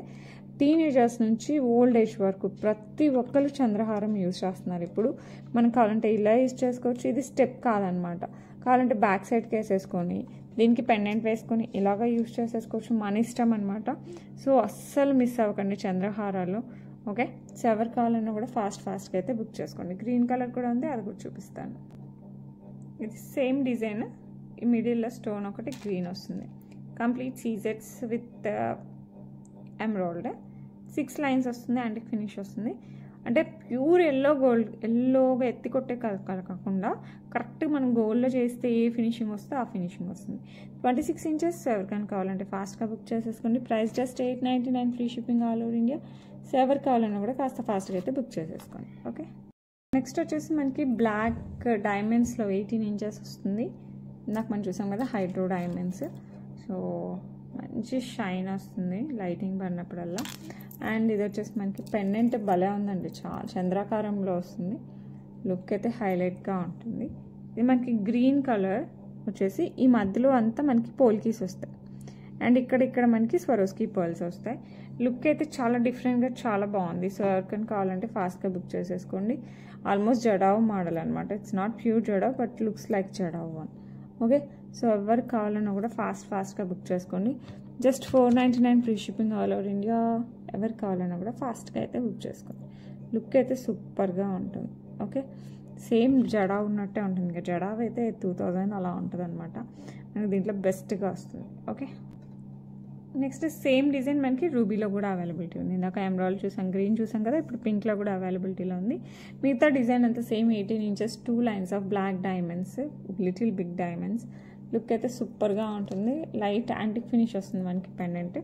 A: టీనేజర్స్ నుంచి ఓల్డ్ ఏజ్ వరకు ప్రతి ఒక్కరు చంద్రహారం యూజ్ చేస్తున్నారు. ఇప్పుడు మనం కావాలంటే ఇలా యూజ్ చేసుకోవచ్చు. ఇది స్టెప్ కాదనమాట. కావాలంటే బ్యాక్ సైడ్కి వేసేసుకొని దీనికి పెండెంట్ వేసుకొని ఇలాగా యూజ్ చేసేసుకోవచ్చు. మన ఇష్టం అనమాట. సో అస్సలు మిస్ అవ్వకండి చంద్రహారాలు. ఓకే, సో ఎవరు కావాలన్నా కూడా ఫాస్ట్గా అయితే బుక్ చేసుకోండి. గ్రీన్ కలర్ కూడా ఉంది, అది కూడా చూపిస్తాను. ఇది సేమ్ డిజైన్, ఈ మిడిల్లో స్టోన్ ఒకటి గ్రీన్ వస్తుంది. కంప్లీట్ సీజెట్స్ విత్ ఎమరాల్డ్. 6 లైన్స్ వస్తుంది, యాంటిక్ ఫినిష్ వస్తుంది. అంటే ప్యూర్ ఎల్లోగా ఎత్తి కొట్టే కాకుండా కరెక్ట్గా మనం గోల్డ్లో చేస్తే ఏ ఫినిషింగ్ వస్తే ఆ ఫినిషింగ్ వస్తుంది. 26 ఇంచెస్. ఎవరికైనా కావాలంటే ఫాస్ట్గా బుక్ చేసేసుకోండి. Price just 899 free shipping all over India. So ఎవరికి కావాలన్నా కూడా కాస్త ఫాస్ట్గా అయితే బుక్ చేసేసుకోండి. ఓకే, నెక్స్ట్ వచ్చేసి మనకి బ్లాక్ డైమండ్స్లో 18 ఇంచెస్ వస్తుంది. ఇందాక మనం చూసాం కదా హైడ్రో డైమండ్స్. సో మంచి షైన్ వస్తుంది లైటింగ్ పడినప్పుడల్లా. అండ్ ఇది వచ్చేసి మనకి పెండెంట్ భలే ఉందండి, చాలా చంద్రాకారంలో వస్తుంది. లుక్ అయితే హైలైట్గా ఉంటుంది. ఇది మనకి గ్రీన్ కలర్ వచ్చేసి ఈ మధ్యలో అంతా మనకి పోల్కీస్ వస్తాయి. అండ్ ఇక్కడ మనకి స్వరోస్కి పర్ల్స్ వస్తాయి. లుక్ అయితే చాలా డిఫరెంట్గా చాలా బాగుంది. సో ఎవరికైనా కావాలంటే ఫాస్ట్గా బుక్ చేసేసుకోండి. ఆల్మోస్ట్ జడావ్ మోడల్ అనమాట. It's not pure jadau but looks like jadau one. Okay, so ఎవరికి కావాలన్నా కూడా ఫాస్ట్గా బుక్ చేసుకోండి. Just 499 free shipping all over India. ఎవరికి కావాలన్నా కూడా ఫాస్ట్గా అయితే బుక్ చేసుకోండి. లుక్ అయితే సూపర్గా ఉంటుంది. ఓకే, సేమ్ జడావ్ ఉన్నట్టే ఉంటుంది. ఇంకా జడావ్ అయితే 2000 అలా ఉంటుంది అనమాట. మనకి దీంట్లో బెస్ట్గా వస్తుంది. ఓకే, నెక్స్ట్ సేమ్ డిజైన్ మనకి రూబీలో కూడా అవైలబిలిటీ ఉంది. ఇందాక ఎమరాల్డ్ చూసాం, గ్రీన్ చూసాం కదా, ఇప్పుడు పింక్లో కూడా అవైలబిలిటీలో ఉంది. మిగతా డిజైన్ అంతా same 18 inches 2 lines of black diamonds, little big diamonds. Look అయితే సూపర్గా ఉంటుంది. లైట్ యాంటిక్ ఫినిష్ వస్తుంది మనకి pendant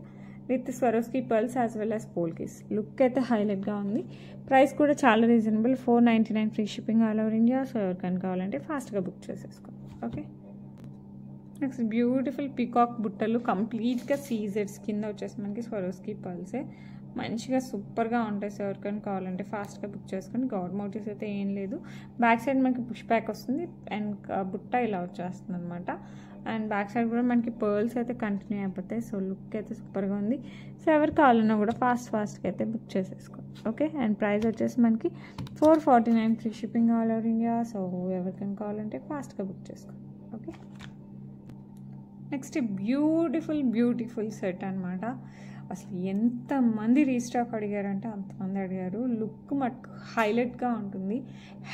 A: with Swarovski pearls as well as polkis. Look అయితే హైలైట్గా ఉంది. ప్రైస్ కూడా చాలా reasonable, 499 free shipping all over India. So ఎవరికైనా కావాలంటే ఫాస్ట్గా బుక్ చేసేసుకోండి. ఓకే, నెక్స్ట్ బ్యూటిఫుల్ పికాక్ బుట్టలు కంప్లీట్గా సీజెడ్స్ కింద వచ్చేసి మనకి స్వరోస్కి పర్ల్సే మంచిగా సూపర్గా ఉంటాయి. సో ఎవరికైనా కావాలంటే ఫాస్ట్గా బుక్ చేసుకొని. గౌడ్ మోటివ్స్ అయితే ఏం లేదు. బ్యాక్ సైడ్ మనకి పుష్ బ్యాక్ వస్తుంది అండ్ బుట్ట ఇలా వచ్చేస్తుంది అనమాట. అండ్ బ్యాక్ సైడ్ కూడా మనకి పర్ల్స్ అయితే కంటిన్యూ అయిపోతాయి. సో లుక్ అయితే సూపర్గా ఉంది. సో ఎవరు కావాలన్నా కూడా ఫాస్ట్గా అయితే బుక్ చేసేసుకోండి. ఓకే, అండ్ ప్రైస్ వచ్చేసి మనకి 449 free shipping all over India. So ఎవరికైనా కావాలంటే ఫాస్ట్గా బుక్ చేసుకోండి. ఓకే, నెక్స్ట్ బ్యూటిఫుల్ సెట్ అనమాట. అసలు ఎంతమంది రీస్టాక్ అడిగారంటే అంతమంది అడిగారు. లుక్ మటుకు హైలైట్గా ఉంటుంది,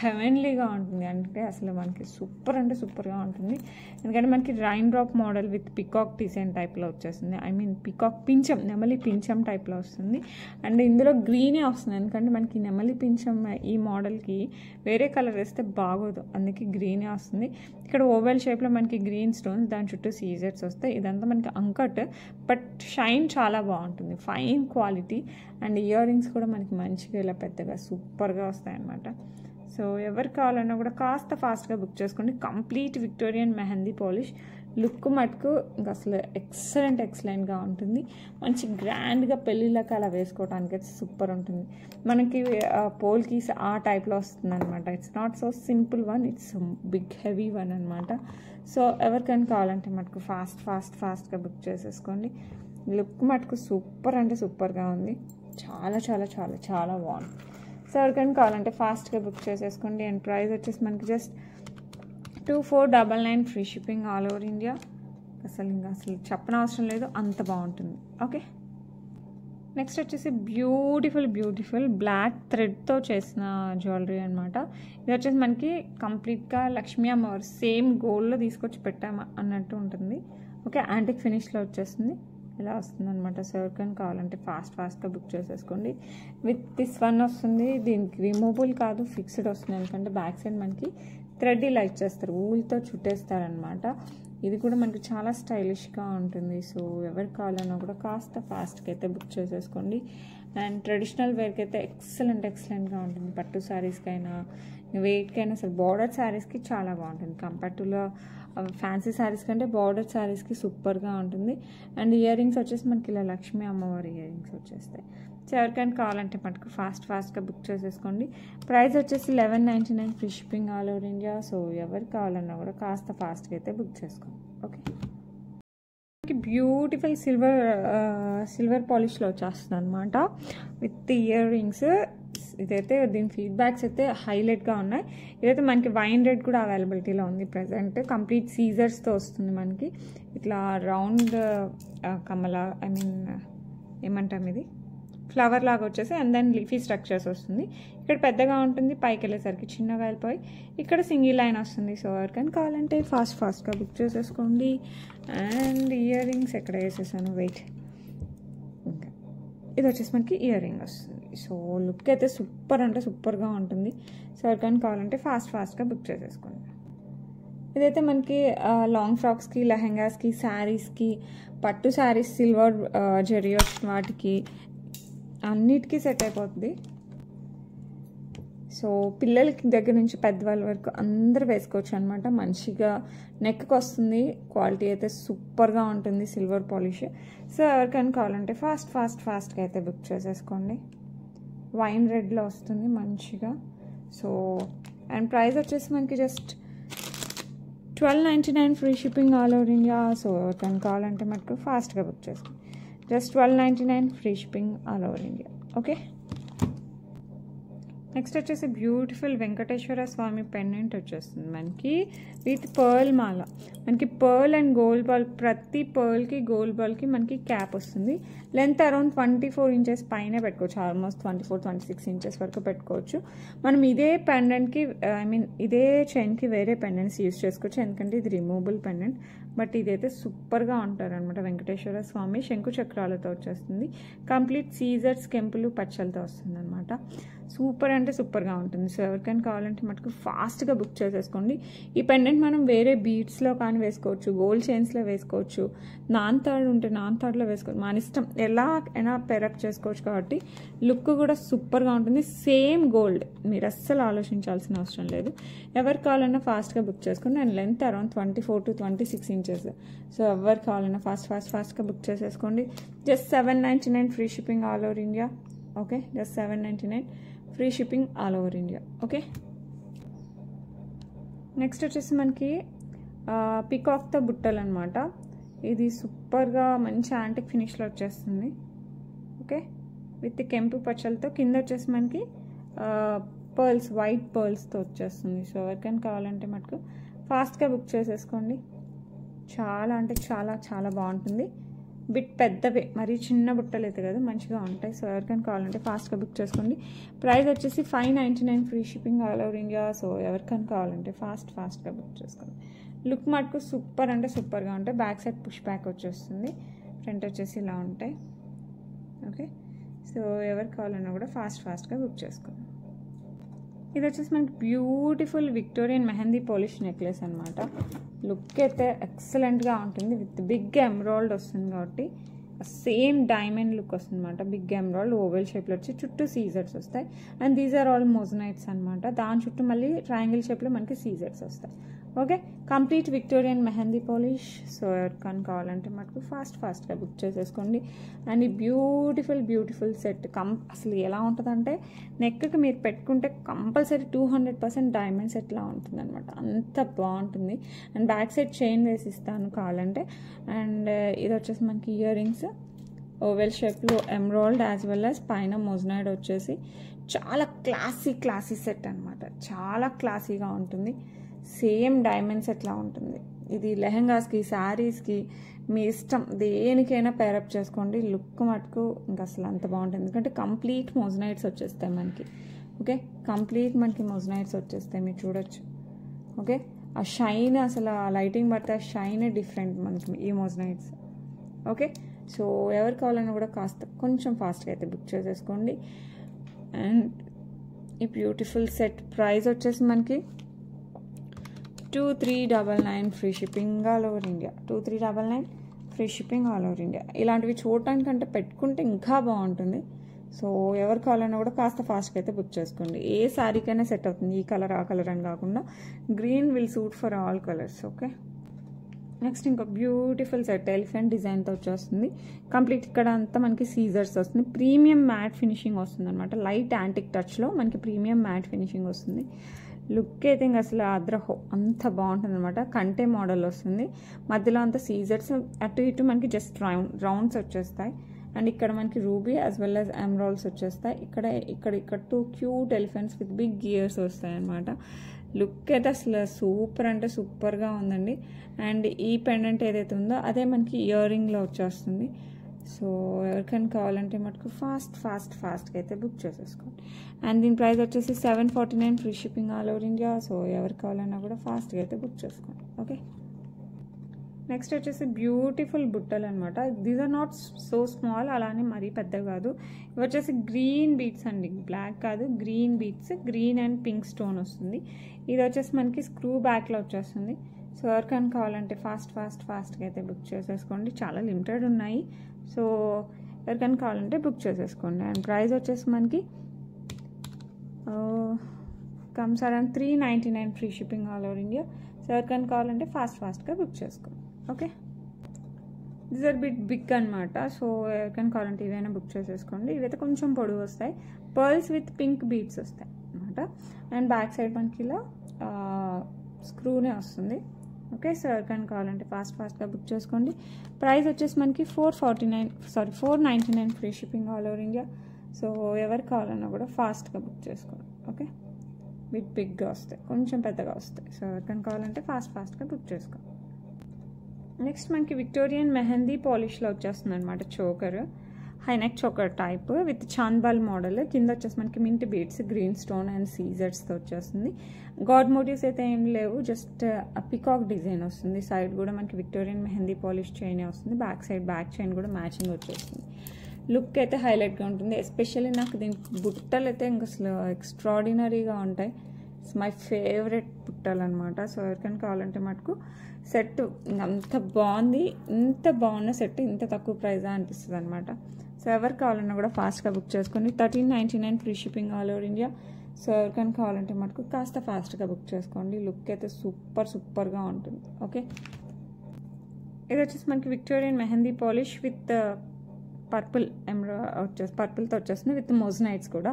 A: హెవెన్లీగా ఉంటుంది. అంటే అసలు మనకి సూపర్ అంటే సూపర్గా ఉంటుంది. ఎందుకంటే మనకి rain drop model with peacock design టైప్లో వచ్చేస్తుంది. ఐ మీన్ పికాక్ పించం, నెమలి పించం టైప్లో వస్తుంది. అండ్ ఇందులో గ్రీనే వస్తుంది. ఎందుకంటే మనకి నెమలి పించం ఈ మోడల్కి వేరే కలర్ వేస్తే బాగోదు, అందుకే గ్రీనే వస్తుంది. ఇక్కడ ఓవెల్ షేప్లో మనకి గ్రీన్ స్టోన్స్, దాని చుట్టూ సీజర్స్ వస్తాయి. ఇదంతా మనకి అంకట్ బట్ షైన్ చాలా బాగుంటుంది, fine quality. And ear rings కూడా మనకి మంచిగా ఇలా పెద్దగా సూపర్గా వస్తాయి అన్నమాట. సో ఎవరు కావాలన్నా కూడా కాస్త ఫాస్ట్గా బుక్ చేసుకోండి. Complete Victorian mehndi polish. Look మటుకు ఇంకా అసలు ఎక్సలెంట్గా ఉంటుంది. మంచి గ్రాండ్గా పెళ్ళిళ్ళకి అలా వేసుకోవడానికి అయితే సూపర్ ఉంటుంది. మనకి పోల్కీస్ ఆ టైప్లో వస్తుంది అనమాట. It's not so simple one, it's big heavy one అనమాట. సో ఎవరికైనా కావాలంటే మటుకు ఫాస్ట్గా బుక్ చేసేసుకోండి. లుక్ మటుకు సూపర్ అంటే సూపర్గా ఉంది. చాలా బాగుంది. సో ఎవరికైనా కావాలంటే ఫాస్ట్గా బుక్ చేసేసుకోండి. అండ్ ప్రైస్ వచ్చేసి మనకి just 2499 free shipping all over India. అసలు చెప్పనవసరం లేదు, అంత బాగుంటుంది. ఓకే, నెక్స్ట్ వచ్చేసి బ్యూటిఫుల్ బ్లాక్ థ్రెడ్తో చేసిన జ్యువెలరీ అనమాట. ఇది వచ్చేసి మనకి కంప్లీట్గా లక్ష్మీ అమ్మవారు సేమ్ గోల్డ్లో తీసుకొచ్చి పెట్టాము అన్నట్టు ఉంటుంది. ఓకే, యాంటిక్ ఫినిష్లో వచ్చేస్తుంది. ఇలా వస్తుంది అనమాట. సో ఎవరికైనా కావాలంటే ఫాస్ట్గా బుక్ చేసేసుకోండి. విత్ దిస్ వన్ వస్తుంది, దీనికి రిమూవబుల్ కాదు, ఫిక్స్డ్ వస్తుంది. ఎందుకంటే బ్యాక్ సైడ్ మనకి థ్రెడ్ ఇలా ఇచ్చేస్తారు, ఊల్తో చుట్టేస్తారనమాట. ఇది కూడా మనకి చాలా స్టైలిష్గా ఉంటుంది. సో ఎవరికి కావాలన్నా కూడా కాస్త ఫాస్ట్గా అయితే బుక్ చేసేసుకోండి. అండ్ ట్రెడిషనల్ వేర్కి అయితే ఎక్సలెంట్గా ఉంటుంది. పట్టు శారీస్కి అయినా వెయిట్కి అయినా అసలు బార్డర్ శారీస్కి చాలా బాగుంటుంది. కంపేర్ టు ఫ్యాన్సీ శారీస్ కంటే బార్డర్ శారీస్కి సూపర్గా ఉంటుంది. అండ్ ఇయర్ రింగ్స్ వచ్చేసి మనకి ఇలా లక్ష్మీ అమ్మవారి ఇయర్ రింగ్స్ వచ్చేస్తాయి. సో ఎవరికైనా కావాలంటే మటుకు ఫాస్ట్గా బుక్ చేసేసుకోండి. ప్రైస్ వచ్చేసి 1199 free shipping all over India. So ఎవరికి కావాలన్నా కూడా కాస్త ఫాస్ట్గా అయితే బుక్ చేసుకోండి. ఓకే, బ్యూటిఫుల్ సిల్వర్ పాలిష్లో వచ్చేస్తుంది అనమాట విత్ ఇయర్ రింగ్స్. ఇదైతే దీని ఫీడ్బ్యాక్స్ అయితే హైలైట్గా ఉన్నాయి. ఇదైతే మనకి వైన్ రెడ్ కూడా అవైలబిలిటీలో ఉంది ప్రజెంట్. కంప్లీట్ సీజర్స్తో వస్తుంది మనకి. ఇట్లా రౌండ్ కమల ఏమంటాం ఇది ఫ్లవర్ లాగా వచ్చేసి అండ్ దెన్ లీఫీ స్ట్రక్చర్స్ వస్తుంది. ఇక్కడ పెద్దగా ఉంటుంది, పైకి వెళ్ళేసరికి చిన్నగా వెళ్ళిపోయి ఇక్కడ సింగిల్ లైన్ వస్తుంది. సో ఎవరికైనా కావాలంటే ఫాస్ట్గా బుక్ చేసేసుకోండి. అండ్ ఇయర్ రింగ్స్ ఎక్కడ వేసేసాను, వెయిట్, ఇంకా ఇది వచ్చేసి మనకి ఇయర్ రింగ్ వస్తుంది. సో లుక్ అయితే సూపర్గా ఉంటుంది. సో ఎవరికైనా కావాలంటే ఫాస్ట్గా బుక్ చేసేసుకోండి. ఇదైతే మనకి లాంగ్ ఫ్రాక్స్కి, లెహెంగాస్కి, శారీస్కి, పట్టు శారీస్, సిల్వర్ జరీ వాటికి అన్నిటికీ సెట్ అయిపోతుంది. సో పిల్లలకి దగ్గర నుంచి పెద్దవాళ్ళ వరకు అందరూ వేసుకోవచ్చు అనమాట. మంచిగా నెక్కి వస్తుంది, క్వాలిటీ అయితే సూపర్గా ఉంటుంది సిల్వర్ పాలిష్. సో ఎవరికైనా కావాలంటే ఫాస్ట్గా అయితే బుక్ చేసేసుకోండి. వైన్ రెడ్లో వస్తుంది మంచిగా. సో అండ్ ప్రైస్ వచ్చేసి మనకి just 1299 free shipping all over India. So ఎవరికైనా కావాలంటే మనకు ఫాస్ట్గా బుక్ చేసుకోండి. Just 1299 free shipping all over India. Okay, next వచ్చేసి బ్యూటిఫుల్ వెంకటేశ్వర స్వామి పెండెంట్ వచ్చేస్తుంది మనకి విత్ పర్ల్ మాల. మనకి పర్ల్ అండ్ గోల్డ్ బాల్, ప్రతి పర్ల్కి గోల్డ్ బాల్కి మనకి క్యాప్ వస్తుంది. లెంత్ అరౌండ్ 24 ఇంచెస్ పైనే పెట్టుకోవచ్చు, ఆల్మోస్ట్ 24-26 ఇంచెస్ వరకు పెట్టుకోవచ్చు. మనం ఇదే పెండెంట్కి ఇదే చైన్కి వేరే పెండెంట్స్ యూజ్ చేసుకోవచ్చు, ఎందుకంటే ఇది రిమూవబుల్ పెండెంట్. బట్ ఇదైతే సూపర్గా ఉంటారనమాట. వెంకటేశ్వర స్వామి శంకు చక్రాలతో వచ్చేస్తుంది. కంప్లీట్ సీజర్స్, కెంపులు, పచ్చలతో వస్తుంది అనమాట. సూపర్గా ఉంటుంది. సో ఎవరికైనా కావాలంటే మటుకు ఫాస్ట్గా బుక్ చేసేసుకోండి. ఈ పెండెంట్ మనం వేరే బీడ్స్లో కానీ వేసుకోవచ్చు, గోల్డ్ చైన్స్లో వేసుకోవచ్చు, నాన్ తాడు ఉంటే నాన్ తాడులో వేసుకోవచ్చు, మన ఇష్టం ఎలా అయినా పెరప్ చేసుకోవచ్చు. కాబట్టి లుక్ కూడా సూపర్గా ఉంటుంది. సేమ్ గోల్డ్, మీరు అస్సలు ఆలోచించాల్సిన అవసరం లేదు. ఎవరికి కావాలన్నా ఫాస్ట్గా బుక్ చేసుకోండి. And length around 24-26 inches. So ఎవరికి కావాలన్నా ఫాస్ట్గా బుక్ చేసేసుకోండి. Just 799 free shipping all over India. Okay, just 799 free shipping all over India. Okay, next వచ్చేసి మనకి పికాక్తో బుట్టలు అనమాట. ఇది సూపర్గా మంచి యాంటిక్ ఫినిష్లో వచ్చేస్తుంది. ఓకే, విత్ కెంపు పచ్చలతో, కింద వచ్చేసి మనకి పర్ల్స్, వైట్ పర్ల్స్తో వచ్చేస్తుంది. సో ఎవరికైనా కావాలంటే మటుకు ఫాస్ట్గా బుక్ చేసేసుకోండి. చాలా అంటే చాలా బాగుంటుంది. బిట్ పెద్దవే, మరీ చిన్న బుట్టలు అయితే కదా, మంచిగా ఉంటాయి. సో ఎవరికైనా కావాలంటే ఫాస్ట్గా బుక్ చేసుకోండి. ప్రైస్ వచ్చేసి 599 free shipping all over India. So ఎవరికైనా కావాలంటే ఫాస్ట్గా బుక్ చేసుకోండి. లుక్ మటుకు సూపర్గా ఉంటాయి. బ్యాక్ సైడ్ పుష్ బ్యాక్ వచ్చేస్తుంది, ఫ్రంట్ వచ్చేసి ఇలా ఉంటాయి. ఓకే, సో ఎవరికి కావాలన్నా కూడా ఫాస్ట్గా బుక్ చేసుకోండి. ఇది వచ్చేసి మనకి beautiful Victorian mehndi polish necklace అనమాట. లుక్ అయితే ఎక్సలెంట్గా ఉంటుంది. విత్ బిగ్ ఎమరాల్డ్ వస్తుంది కాబట్టి సేమ్ డైమండ్ లుక్ వస్తుంది అనమాట. బిగ్ ఎమరాల్డ్ ఓవెల్ షేప్లో వచ్చి చుట్టూ సీజర్స్ వస్తాయి. And these are all moissanites అనమాట. దాని చుట్టూ మళ్ళీ ట్రయాంగిల్ షేప్లో మనకి సీజర్స్ వస్తాయి. Okay, complete Victorian mehndi polish. So ఎవరికైనా కావాలంటే మటుకు ఫాస్ట్గా బుక్ చేసేసుకోండి. అండ్ ఈ బ్యూటిఫుల్ సెట్ అసలు ఎలా ఉంటుందంటే నెక్కి మీరు పెట్టుకుంటే కంపల్సరీ 200% డైమండ్ సెట్లా ఉంటుంది అనమాట. అంత బాగుంటుంది. అండ్ బ్యాక్ సైడ్ చైన్ వేసిస్తాను కావాలంటే. అండ్ ఇది వచ్చేసి మనకి ఇయర్ రింగ్స్ ఓవెల్ షేప్లో ఎమరాల్డ్ యాజ్ వెల్ యాజ్ పైన మోజనైడ్ వచ్చేసి చాలా క్లాసీ సెట్ అనమాట. చాలా క్లాసీగా ఉంటుంది. సేమ్ డైమండ్స్ ఎట్లా ఉంటుంది. ఇది లెహెంగాస్కి, శారీస్కి మీ ఇష్టం దేనికైనా పేరప్ చేసుకోండి. లుక్ మటుకు ఇంకా అసలు అంత బాగుంటుంది. ఎందుకంటే కంప్లీట్ మోజనైట్స్ వచ్చేస్తాయి మనకి. ఓకే, కంప్లీట్ మనకి మోజనైట్స్ వచ్చేస్తాయి, మీరు చూడొచ్చు. ఓకే, ఆ షైన్ అసలు ఆ లైటింగ్ పడితే ఆ షైనే డిఫరెంట్ మనకి ఈ మోజనైట్స్. ఓకే, సో ఎవరు కావాలన్నా కూడా కాస్త కొంచెం ఫాస్ట్గా అయితే బుక్ చేసేసుకోండి. అండ్ ఈ బ్యూటిఫుల్ సెట్ ప్రైస్ వచ్చేసి మనకి 2399 free shipping all over India. 2399 free shipping all over India. ఇలాంటివి చూడటానికంటే పెట్టుకుంటే ఇంకా బాగుంటుంది. సో ఎవరు కావాలన్నా కూడా కాస్త ఫాస్ట్గా అయితే బుక్ చేసుకోండి. ఏ శారీకైనా సెట్ అవుతుంది, ఈ కలర్ ఆ కలర్ అని కాకుండా green will suit for all colours. Okay, next ఇంకో బ్యూటిఫుల్ సెట్ ఎలిఫెంట్ డిజైన్తో వచ్చేస్తుంది. కంప్లీట్ ఇక్కడ అంతా మనకి సీజర్స్ వస్తుంది. ప్రీమియం మ్యాట్ ఫినిషింగ్ వస్తుంది అనమాట. లైట్ యాంటిక్ టచ్లో మనకి ప్రీమియం మ్యాట్ ఫినిషింగ్ వస్తుంది. లుక్ అయితే ఇంకా అసలు అద్రహో అంత బాగుంటుంది అనమాట. కంటే మోడల్ వస్తుంది, మధ్యలో అంతా సీజర్స్, అటు ఇటు మనకి జస్ట్ రౌండ్స్ వచ్చేస్తాయి. అండ్ ఇక్కడ మనకి ruby as well as emeralds వచ్చేస్తాయి. ఇక్కడ 2 cute elephants with big ears వస్తాయి అనమాట. లుక్ అయితే అసలు సూపర్ అంటే సూపర్గా ఉందండి. అండ్ ఈ పెండెంట్ ఏదైతే ఉందో అదే మనకి ఇయర్ రింగ్లో వచ్చేస్తుంది. సో ఎవరికైనా కావాలంటే మటుకు ఫాస్ట్గా అయితే బుక్ చేసేసుకోండి. అండ్ దీని ప్రైస్ వచ్చేసి 749 free shipping all over India. So ఎవరు కావాలన్నా కూడా ఫాస్ట్గా అయితే బుక్ చేసుకోండి. ఓకే, నెక్స్ట్ వచ్చేసి బ్యూటిఫుల్ బుట్టలు అనమాట. These are not so small, అలానే మరీ పెద్ద కాదు. ఇవి వచ్చేసి గ్రీన్ బీట్స్ అండి, బ్లాక్ కాదు, green beads, green and pink stone వస్తుంది. ఇది వచ్చేసి మనకి స్క్రూ బ్యాక్లో వచ్చేస్తుంది. సో ఎవరికైనా కావాలంటే ఫాస్ట్గా అయితే బుక్ చేసేసుకోండి. చాలా లిమిటెడ్ ఉన్నాయి. సో ఎవరికైనా కావాలంటే బుక్ చేసేసుకోండి. అండ్ ప్రైస్ వచ్చేసి మనకి comes around 399 free shipping all over India. So ఎవరికైనా కావాలంటే ఫాస్ట్గా బుక్ చేసుకోండి. ఓకే, దిస్ ఆర్ బిగ్ అనమాట. సో ఎవరికైనా కావాలంటే ఇవైనా బుక్ చేసేసుకోండి. ఇవైతే కొంచెం పొడవు వస్తాయి, పర్ల్స్ విత్ పింక్ బీడ్స్ వస్తాయి అనమాట. అండ్ బ్యాక్ సైడ్ మనకి ఇలా స్క్రూనే వస్తుంది. ఓకే, సో ఎవరికైనా కావాలంటే ఫాస్ట్గా బుక్ చేసుకోండి. ప్రైస్ వచ్చేసి మనకి 499 free shipping all over India. So ఎవరు కావాలన్నా కూడా ఫాస్ట్గా బుక్ చేసుకోండి. ఓకే, బిగ్గా వస్తాయి, కొంచెం పెద్దగా వస్తాయి. సో ఎవరికైనా కావాలంటే ఫాస్ట్గా బుక్ చేసుకోండి. నెక్స్ట్ మనకి విక్టోరియన్ మెహందీ పాలిష్లో వచ్చేస్తుంది అనమాట. Choker, high neck choker type with చాంద్బాల్ మోడల్. కింద వచ్చేసి మనకి mint beads, green stone and సీజర్స్తో వచ్చేస్తుంది. గాడ్ మోటివ్స్ అయితే ఏం లేవు, జస్ట్ పికాక్ డిజైన్ వస్తుంది. సైడ్ కూడా మనకి విక్టోరియన్ మెహందీ పాలిష్ చైన్ వస్తుంది. బ్యాక్ చైన్ కూడా మ్యాచింగ్ వచ్చేస్తుంది. లుక్ అయితే హైలైట్గా ఉంటుంది. ఎస్పెషల్లీ నాకు దీని బుట్టలు అయితే ఇంకా అసలు ఎక్స్ట్రాడినరీగా ఉంటాయి. ఇట్స్ మై ఫేవరెట్ బుట్టలు అనమాట. సో ఎవరికైనా కావాలంటే మటుకు సెట్ అంత బాగుంది. ఇంత బాగున్న సెట్ ఇంత తక్కువ ప్రైజా అనిపిస్తుంది అనమాట. సో ఎవరికి కావాలన్నా కూడా ఫాస్ట్గా బుక్ చేసుకోండి. 1399 free shipping all over India. So ఎవరికైనా కావాలంటే మటుకు కాస్త ఫాస్ట్గా బుక్ చేసుకోండి. లుక్ అయితే సూపర్గా ఉంటుంది. ఓకే, ఇది వచ్చేసి మనకి Victorian mehndi polish with purple పర్పుల్తో వచ్చేస్తుంది, విత్ మోజనైట్స్ కూడా.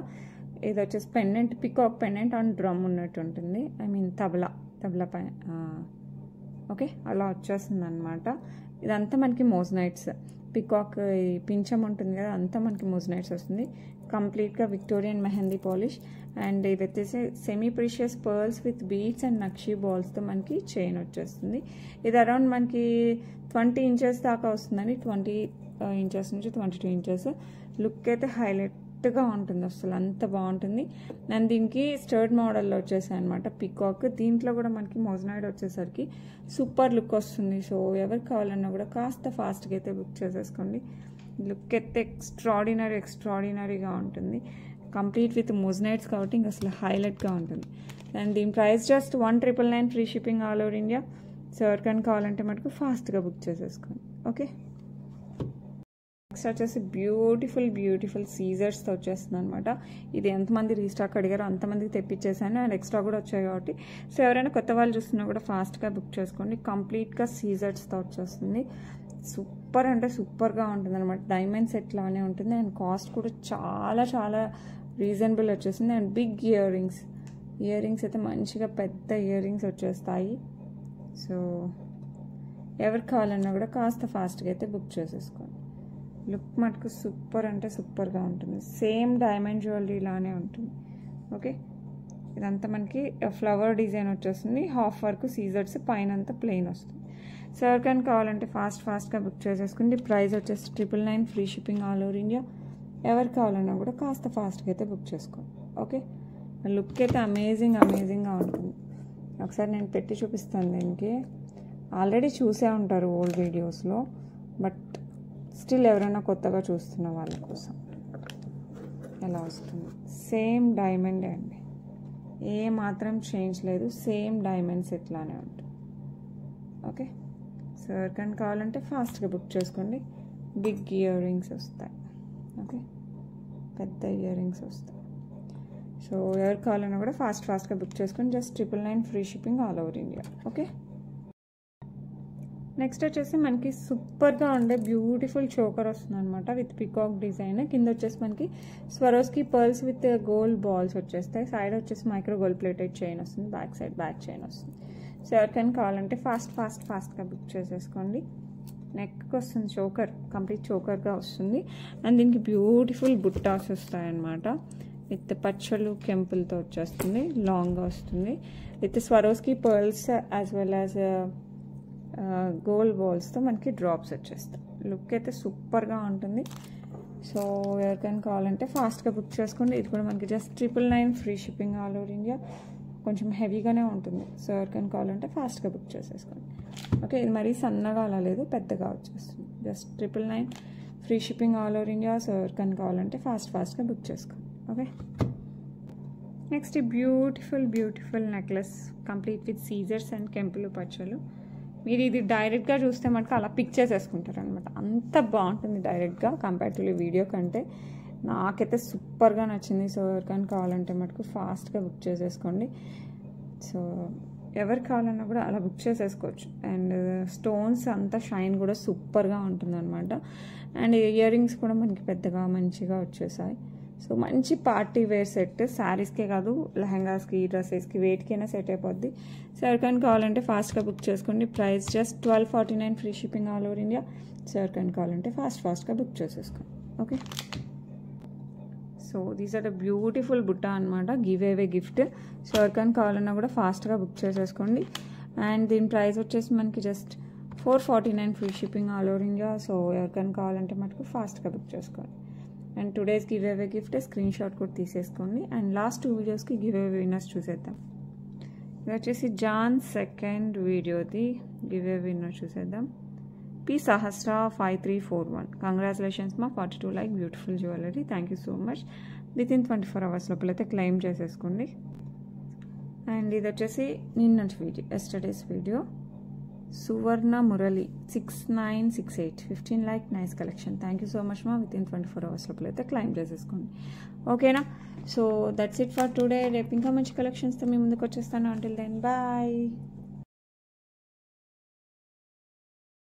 A: ఇది వచ్చేసి pendant, peacock pendant on drum ఉన్నట్టు ఉంటుంది. ఐ మీన్ తబలా పైన. ఓకే, అలా వచ్చేస్తుంది అనమాట. ఇదంతా మనకి మోజనైట్స్, పికాక్ పించం ఉంటుంది కదా, అంతా మనకి మోజనైట్స్ వస్తుంది. కంప్లీట్గా విక్టోరియన్ మెహందీ పాలిష్. అండ్ ఇది వచ్చేసి semi precious pearls with beads and నక్షీ బాల్స్తో మనకి చైన్ వచ్చేస్తుంది. ఇది అరౌండ్ మనకి 20 ఇంచెస్ దాకా వస్తుందండి. 20 ఇంచెస్ నుంచి 22 ఇంచెస్. లుక్ అయితే హైలైట్గా ఉంటుంది, అసలు అంత బాగుంటుంది. అండ్ దీనికి స్టర్డ్ మోడల్లో వచ్చేసాయి అనమాట పికాక్. దీంట్లో కూడా మనకి మోజనైడ్ వచ్చేసరికి సూపర్ లుక్ వస్తుంది. సో ఎవరికి కావాలన్నా కూడా కాస్త ఫాస్ట్గా అయితే బుక్ చేసేసుకోండి. లుక్ అయితే ఎక్స్ట్రాడినరీగా ఉంటుంది. కంప్లీట్ విత్ మోజనైడ్స్ కాబట్టి ఇంకా అసలు హైలైట్గా ఉంటుంది. అండ్ దీని price just 1999 free shipping all over India. So ఎవరికైనా కావాలంటే మటుకు ఫాస్ట్గా బుక్ చేసేసుకోండి. ఓకే, నెక్స్ట్ వచ్చేసి బ్యూటిఫుల్ సీజర్స్తో వచ్చేస్తుంది అనమాట. ఇది ఎంతమంది రీస్టాక్ అడిగారో అంతమందికి తెప్పించేసాను. అండ్ ఎక్స్ట్రా కూడా వచ్చాయి కాబట్టి సో ఎవరైనా కొత్త వాళ్ళు చూస్తున్నా కూడా ఫాస్ట్గా బుక్ చేసుకోండి. కంప్లీట్గా సీజర్స్తో వచ్చేస్తుంది. సూపర్ అంటే సూపర్గా ఉంటుంది అనమాట. డైమండ్ సెట్ లానే ఉంటుంది. అండ్ కాస్ట్ కూడా చాలా రీజనబుల్ వచ్చేసింది. అండ్ బిగ్ ఇయర్ రింగ్స్ అయితే మంచిగా పెద్ద ఇయర్ రింగ్స్ వచ్చేస్తాయి. సో ఎవరికి కావాలన్నా కూడా కాస్త ఫాస్ట్గా అయితే బుక్ చేసేసుకోండి. లుక్ మటుకు సూపర్ అంటే సూపర్గా ఉంటుంది. సేమ్ డైమండ్ జ్యువెలరీ లానే ఉంటుంది. ఓకే, ఇదంతా మనకి ఫ్లవర్ డిజైన్ వచ్చేస్తుంది. హాఫ్ వర్క్ సీజర్స్, పైన అంతా ప్లెయిన్ వస్తుంది. సో ఎవరికైనా కావాలంటే ఫాస్ట్గా బుక్ చేసేసుకుంది. ప్రైస్ వచ్చేసి 999 free shipping all over India. ఎవరికి కావాలన్నా కూడా కాస్త ఫాస్ట్గా అయితే బుక్ చేసుకోండి. ఓకే, లుక్ అయితే అమేజింగ్గా ఉంటుంది. ఒకసారి నేను పెట్టి చూపిస్తాను. దీనికి ఆల్రెడీ చూసే ఉంటారు ఓల్డ్ వీడియోస్లో, బట్ స్టిల్ ఎవరైనా కొత్తగా చూస్తున్న వాళ్ళ కోసం ఎలా వస్తుంది. సేమ్ డైమండ్ అండి, ఏ మాత్రం చేంజ్ లేదు, సేమ్ డైమండ్స్ ఎట్లానే ఉంటుంది. ఓకే, సో ఎవరికైనా కావాలంటే ఫాస్ట్గా బుక్ చేసుకోండి. బిగ్ ఇయర్ రింగ్స్ వస్తాయి. ఓకే, పెద్ద ఇయర్ రింగ్స్ వస్తాయి. సో ఎవరికి కావాలన్నా కూడా ఫాస్ట్గా బుక్ చేసుకొని just 999 free shipping all over India. Okay, next వచ్చేసి మనకి సూపర్గా ఉండే బ్యూటిఫుల్ చోకర్ వస్తుంది అనమాట విత్ పికాక్ డిజైన్. కింద వచ్చేసి మనకి Swarovski pearls with gold balls వచ్చేస్తాయి. సైడ్ వచ్చేసి మైక్రో గోల్డ్ ప్లేటెడ్ చైన్ వస్తుంది, బ్యాక్ సైడ్ బ్యాక్ చైన్ వస్తుంది. సో ఎవరికైనా కావాలంటే ఫాస్ట్గా బుక్ చేసేసుకోండి. నెక్కి వస్తుంది చోకర్, కంప్లీట్ చోకర్గా వస్తుంది. అండ్ దీనికి బ్యూటిఫుల్ బుట్టాస్ వస్తాయన్నమాట విత్ పచ్చలు కెంపులతో వచ్చేస్తుంది, లాంగ్గా వస్తుంది with Swarovski pearls as well as gold బాల్స్తో మనకి డ్రాప్స్ వచ్చేస్తాయి. లుక్ అయితే సూపర్గా ఉంటుంది. సో ఎవరికైనా కావాలంటే ఫాస్ట్గా బుక్ చేసుకోండి. ఇది కూడా మనకి just 999 free shipping all over India. కొంచెం హెవీగానే ఉంటుంది. సో ఎవరికైనా కావాలంటే ఫాస్ట్గా బుక్ చేసేసుకోండి. ఓకే, ఇది మరీ సన్నగా అలా లేదు, పెద్దగా వచ్చేస్తుంది. Just 999 free shipping all over India. So ఎవరికైనా కావాలంటే ఫాస్ట్గా బుక్ చేసుకోండి. Okay, next beautiful necklace complete with సీజర్స్ అండ్ కెంపులు పచ్చలు. మీరు ఇది డైరెక్ట్గా చూస్తే మనకు అలా పిక్ చేసేసుకుంటారు అనమాట, అంత బాగుంటుంది డైరెక్ట్గా కంపేరిటివ్లీ వీడియో కంటే. నాకైతే సూపర్గా నచ్చింది. సో ఎవరికైనా కావాలంటే మటుకు ఫాస్ట్గా బుక్ చేసేసుకోండి. సో ఎవరికి కావాలన్నా కూడా అలా బుక్ చేసేసుకోవచ్చు. అండ్ స్టోన్స్ అంతా షైన్ కూడా సూపర్గా ఉంటుంది అనమాట. అండ్ ఇయర్ రింగ్స్ కూడా మనకి పెద్దగా మంచిగా వచ్చేసాయి. సో మంచి పార్టీ వేర్ సెట్, శారీస్కే కాదు లెహంగాస్కి, డ్రెస్సెస్కి, వేటికైనా సెట్ అయిపోద్ది. సో ఎవరికైనా కావాలంటే ఫాస్ట్గా బుక్ చేసుకోండి. Price just 1249 free shipping all over India. So ఎవరికైనా కావాలంటే ఫాస్ట్గా బుక్ చేసేసుకోండి. Okay, so these are the beautiful బుట్ట అనమాట, గివ్ అవే గిఫ్ట్. సో ఎవరికైనా కావాలన్నా కూడా ఫాస్ట్గా బుక్ చేసేసుకోండి. అండ్ దీని ప్రైస్ వచ్చేసి మనకి just 449 free shipping all over India. So ఎవరికైనా కావాలంటే మటుకు ఫాస్ట్గా బుక్ చేసుకోండి. And today's give away gift screen shot కూడా తీసేసుకోండి. అండ్ లాస్ట్ 2 వీడియోస్కి గివ్ అవే విన్నర్స్ చూసేద్దాం. ఇది వచ్చేసి జాన్ సెకండ్ వీడియోది గివ్ అవే విన్నర్ చూసేద్దాం. P Sahasra 5341. కంగ్రాచులేషన్స్ మా 42 like beautiful jewellery. Thank you so much. Within 24 hours లోపలైతే క్లెయిమ్ చేసేసుకోండి. అండ్ ఇది వచ్చేసి నిన్నటి video, yesterday's video. Suvarna Murali 6968 15 like nice collection. Thank you so much మా. వితిన్ 24 అవర్స్ లోపలైతే క్లెయిమ్ చేసేసుకోండి. ఓకేనా? So that's it for today. రేపు ఇంకా మంచి కలెక్షన్స్తో మీ ముందుకు వచ్చేస్తాను. Until then bye.